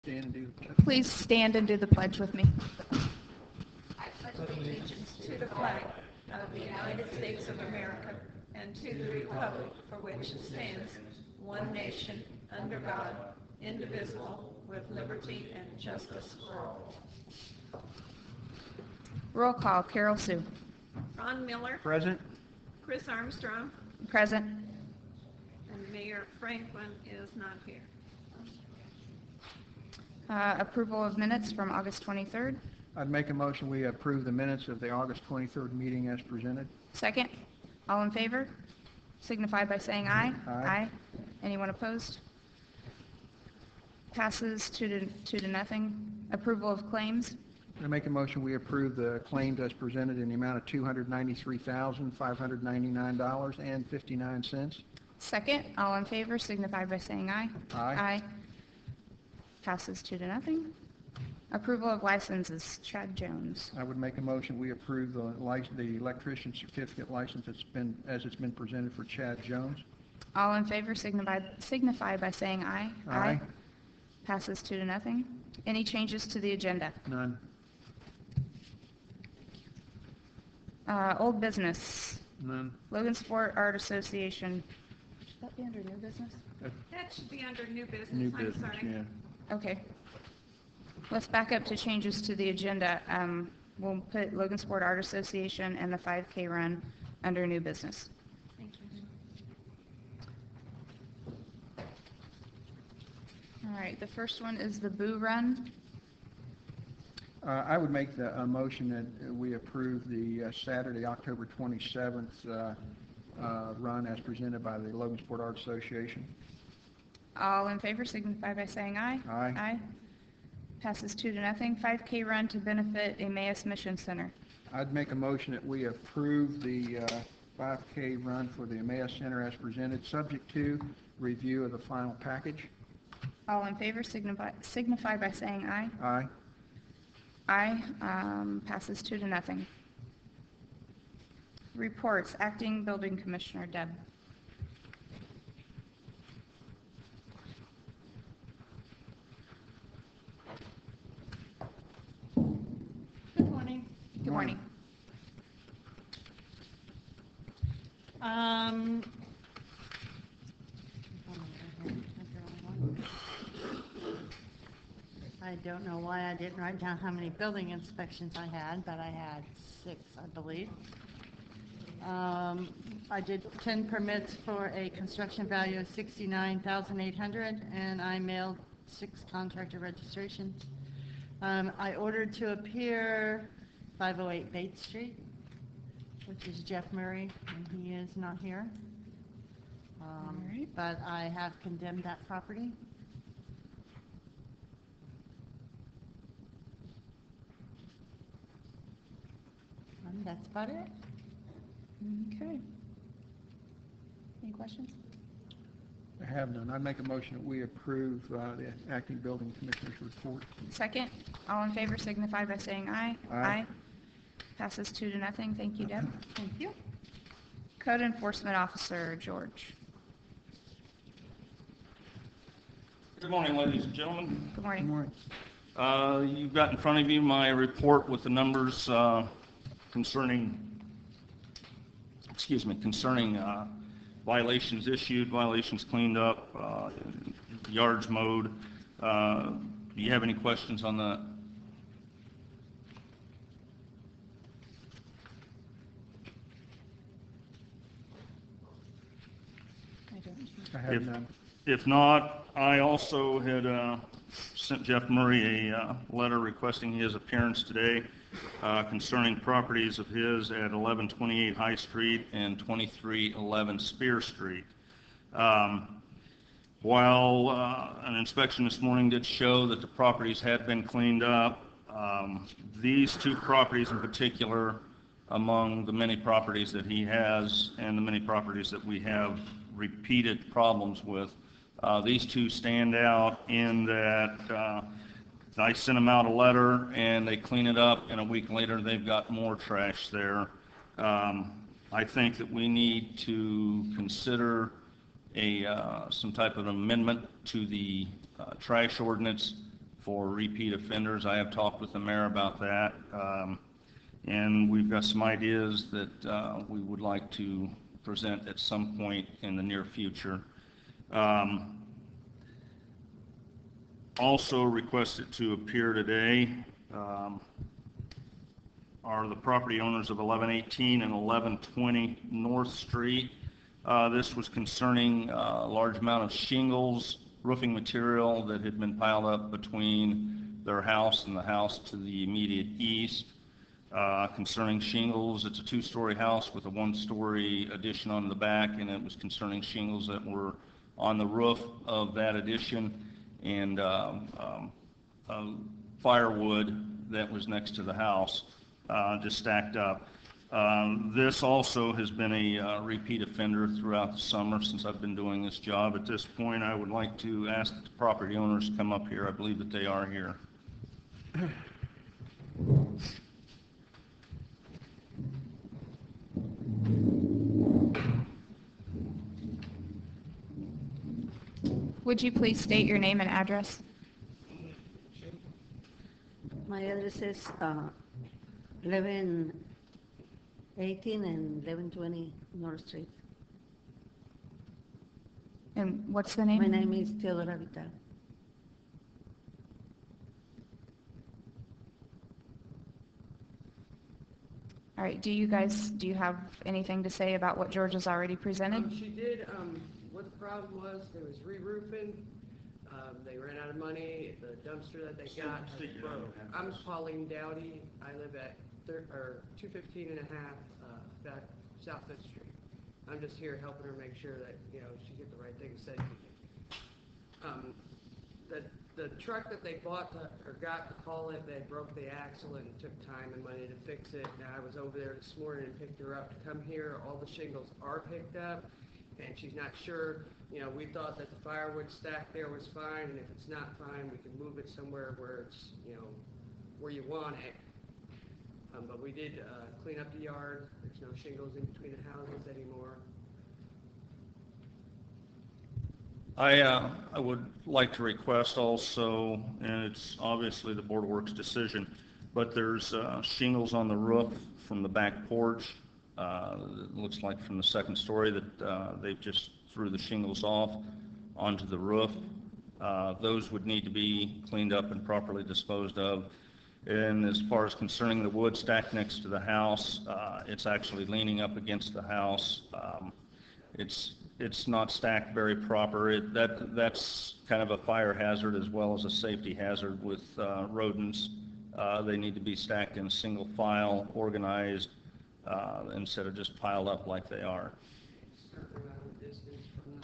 Stand and do the pledge. Please stand and do the pledge with me. I pledge allegiance to the flag of the United States of America and to the republic for which it stands, one nation, under God, indivisible, with liberty and justice for all. Roll call. Carol Sue. Ron Miller, Present. Chris Armstrong, Present. and Mayor Franklin is not here. Approval of minutes from August 23rd. I'd make a motion we approve the minutes of the August 23rd meeting as presented. Second. All in favor? Signify by saying aye. Aye. Anyone opposed? Passes two to nothing. Approval of claims. I make a motion we approve the claims as presented in the amount of $293,599.59. Second. All in favor? Signify by saying aye. Aye. Passes two to nothing. Approval of licenses. Chad Jones. I would make a motion we approve the electrician certificate license as it's been presented for Chad Jones. All in favor? Signify by saying aye. Aye. Passes two to nothing. Any changes to the agenda? None. Old business. None. Logansport Art Association. Should that be under new business? That should be under new business. New I'm business, sorry. yeah. Okay. Let's back up to changes to the agenda. We'll put Logansport Art Association and the 5K run under new business. Thank you. All right, the first one is the Boo Run. I would make a motion that we approve the Saturday, October 27th run as presented by the Logansport Art Association. All in favor signify by saying aye. Aye. Passes two to nothing. 5K run to benefit Emmaus Mission Center. I'd make a motion that we approve the 5K run for the Emmaus Center as presented, subject to review of the final package. All in favor signify by saying aye. Aye. Aye. Passes two to nothing. Reports. Acting Building Commissioner Deb. Good morning. Good morning. I don't know why I didn't write down how many building inspections I had, but I had 6, I believe. I did 10 permits for a construction value of $69,800, and I mailed 6 contractor registrations. I ordered to appear 508 Bates Street, which is Jeff Murray, and he is not here. right. But I have condemned that property. And that's about it. Okay. Any questions? I have none. I'd make a motion that we approve the acting building commissioner's report. Second. All in favor signify by saying aye. Aye. Passes two to nothing. Thank you, Deb. Thank you. Code Enforcement Officer George. Good morning, ladies and gentlemen. Good morning. Good morning. You've got in front of you my report with the numbers concerning violations issued, violations cleaned up, yards mowed. Do you have any questions on that? I don't. I have none. If not, I also had sent Jeff Murray a letter requesting his appearance today concerning properties of his at 1128 High Street and 2311 Spear Street. While an inspection this morning did show that the properties had been cleaned up, these 2 properties in particular, among the many properties that he has and the many properties that we have repeated problems with, these 2 stand out in that I sent them out a letter and they clean it up, and a week later they've got more trash there. I think that we need to consider some type of amendment to the trash ordinance for repeat offenders. I have talked with the mayor about that, and we've got some ideas that we would like to present at some point in the near future. Also requested to appear today are the property owners of 1118 and 1120 North Street. This was concerning a large amount of shingles, roofing material that had been piled up between their house and the house to the immediate east. Concerning shingles, it's a two-story house with a one-story addition on the back, and it was concerning shingles that were on the roof of that addition and firewood that was next to the house, just stacked up. This also has been a repeat offender throughout the summer since I've been doing this job. At this point, I would like to ask the property owners to come up here. I believe that they are here. Would you please state your name and address? My address is 1118 and 1120 North Street. And what's the name? My name is Teodora Vital. All right, do you have anything to say about what George has already presented? She did. What the problem was, there was re-roofing. They ran out of money. The dumpster that they got broke. I'm Pauline Dowdy. I live at 215 and a half back South 5th Street. I'm just here helping her make sure that, you know, she get the right things said. The truck that they bought or got to haul it, they broke the axle and took time and money to fix it. Now I was over there this morning and picked her up to come here. All the shingles are picked up, and she's not sure. You know, we thought that the firewood stack there was fine, and if it's not fine, we can move it somewhere where it's, you know, where you want it. But we did clean up the yard. There's no shingles in between the houses anymore. I would like to request also, and it's obviously the Board of Works decision, but there's shingles on the roof from the back porch. It looks like from the second story that they just threw the shingles off onto the roof. Those would need to be cleaned up and properly disposed of. And as far as concerning the wood stacked next to the house, it's actually leaning up against the house. It's not stacked very proper. That's kind of a fire hazard as well as a safety hazard with rodents. They need to be stacked in single file, organized, instead of just piled up like they are. Certain amount of distance from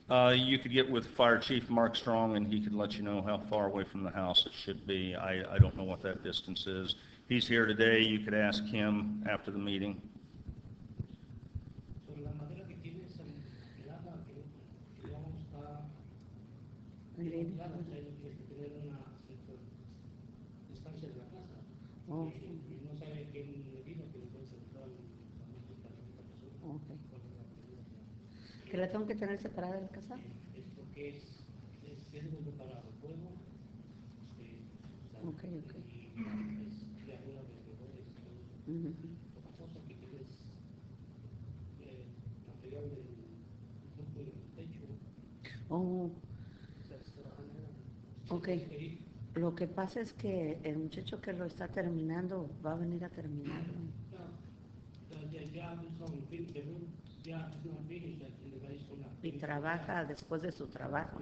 the house. You could get with Fire Chief Mark Strong, and he could let you know how far away from the house it should be. I don't know what that distance is. He's here today. You could ask him after the meeting. Oh. Okay. ¿Que la tengo que tener separada de la casa? Okay, okay. Mhm. Oh, okay. Lo que pasa es que el muchacho que lo está terminando va a venir a terminarlo. Y trabaja después de su trabajo.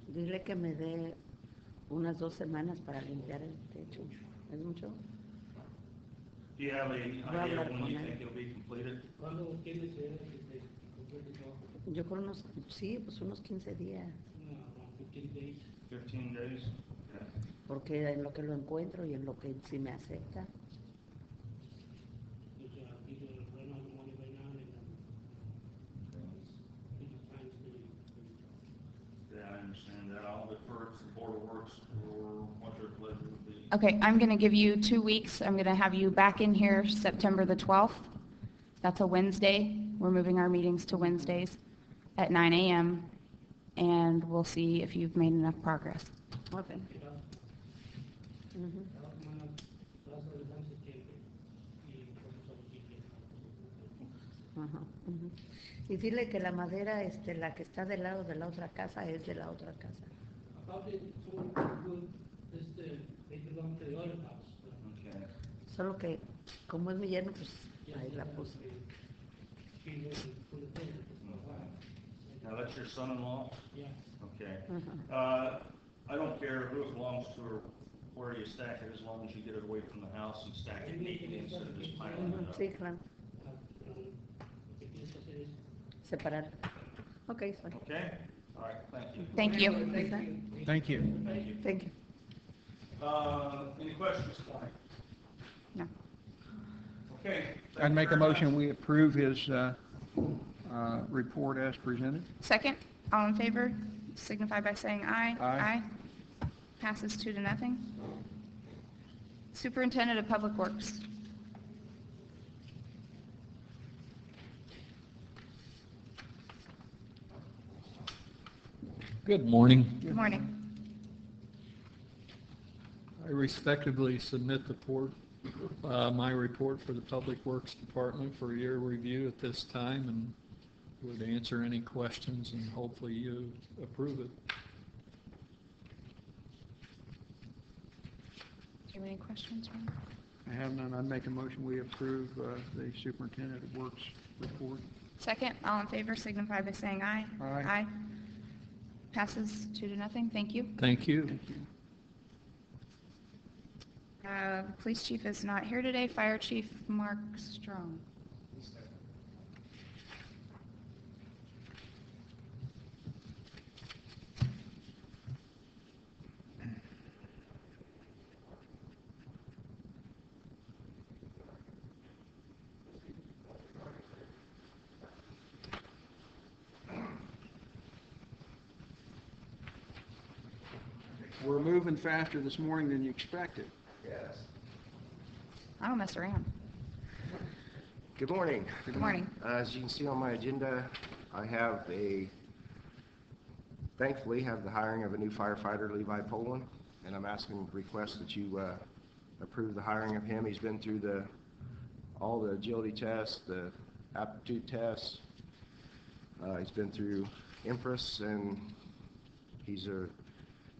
Dile que me dé unas 2 semanas para limpiar el techo. ¿Es mucho? Do you have any Voy a idea hablar when con you él. think it'll be completed? Yo creo unos, sí, pues unos 15 días. 15 days? Yeah. Porque en lo que lo encuentro y en lo que si me acepta. Yeah, I understand that. I'll defer to the Board of Works for what their pleasure would be. Okay, I'm going to give you 2 weeks. I'm going to have you back in here September the 12th. That's a Wednesday. We're moving our meetings to Wednesdays. at 9 a.m., and we'll see if you've made enough progress. Okay. Ujú. Ajá, ujú. Y dile que la madera, la que está del lado de la otra casa es de la otra casa. Okay. Solo que, como es mi yerno, pues ahí la puse. Now, that's your son-in-law? Yeah. Okay. Ajá. I don't care who it belongs to or where you stack it, as long as you get it away from the house and stack it neatly instead of just piling Ujú, it up. sí, claro. Separar. Ok, sorry. Okay? All right, thank you. Thank you. Thank you. Thank you. Thank you. Any questions tonight? No. Okay. thank I'd you make a very much. motion, we approve his report as presented. Second, all in favor, signify by saying aye. Aye. Passes 2-0. Superintendent of Public Works. Good morning. Good morning. I respectfully submit my report for the Public Works Department for your review at this time, and would answer any questions, and hopefully you approve it. Do you have any questions, Ron? I have none. I'd make a motion, we approve the superintendent of works report. Second, all in favor, signify by saying aye. Aye. Passes 2-0. Thank you. Thank you. Thank you. The police chief is not here today. Fire Chief Mark Strong. We're moving faster this morning than you expected. Yes. I don't mess around. Good morning. Good morning. As you can see on my agenda, I have thankfully have the hiring of a new firefighter, Levi Poland, and I'm request that you approve the hiring of him. He's been through all the agility tests, the aptitude tests. He's been through Empress, and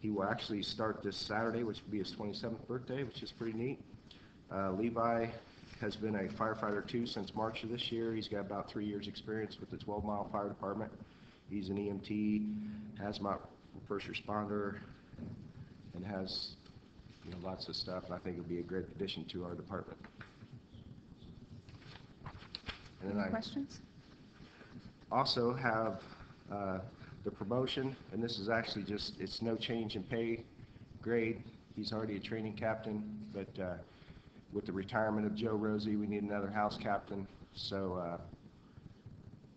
he will actually start this Saturday, which will be his 27th birthday, which is pretty neat. Levi has been a firefighter too since March of this year. He's got about 3 years experience with the 12-mile fire department. He's an EMT, hazmat first responder, and has lots of stuff. I think it'll be a great addition to our department. And then Any I questions? also have the promotion, and this is actually it's no change in pay grade. He's already a training captain, but with the retirement of Joe Rosie, we need another house captain. So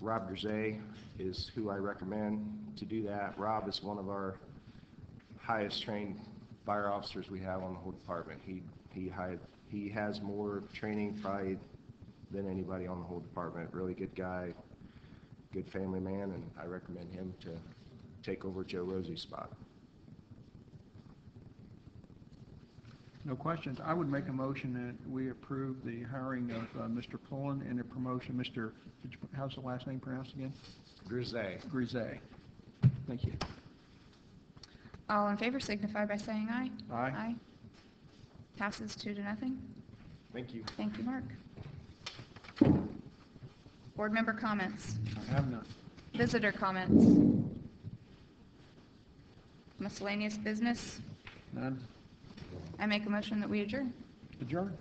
Rob Grisey is who I recommend to do that. Rob is one of our highest trained fire officers we have on the whole department. He has more training probably than anybody on the whole department. Really good guy, good family man, and I recommend him to take over Joe Rosie's spot. No questions. I would make a motion that we approve the hiring of Mr. Pullen and the promotion, how's the last name pronounced again? Grisey. Grisey. Thank you. All in favor, signify by saying aye. Aye. Passes 2-0. Thank you. Thank you, Mark. Board member comments. I have none. Visitor comments. Miscellaneous business. None. I make a motion that we adjourn. Adjourn.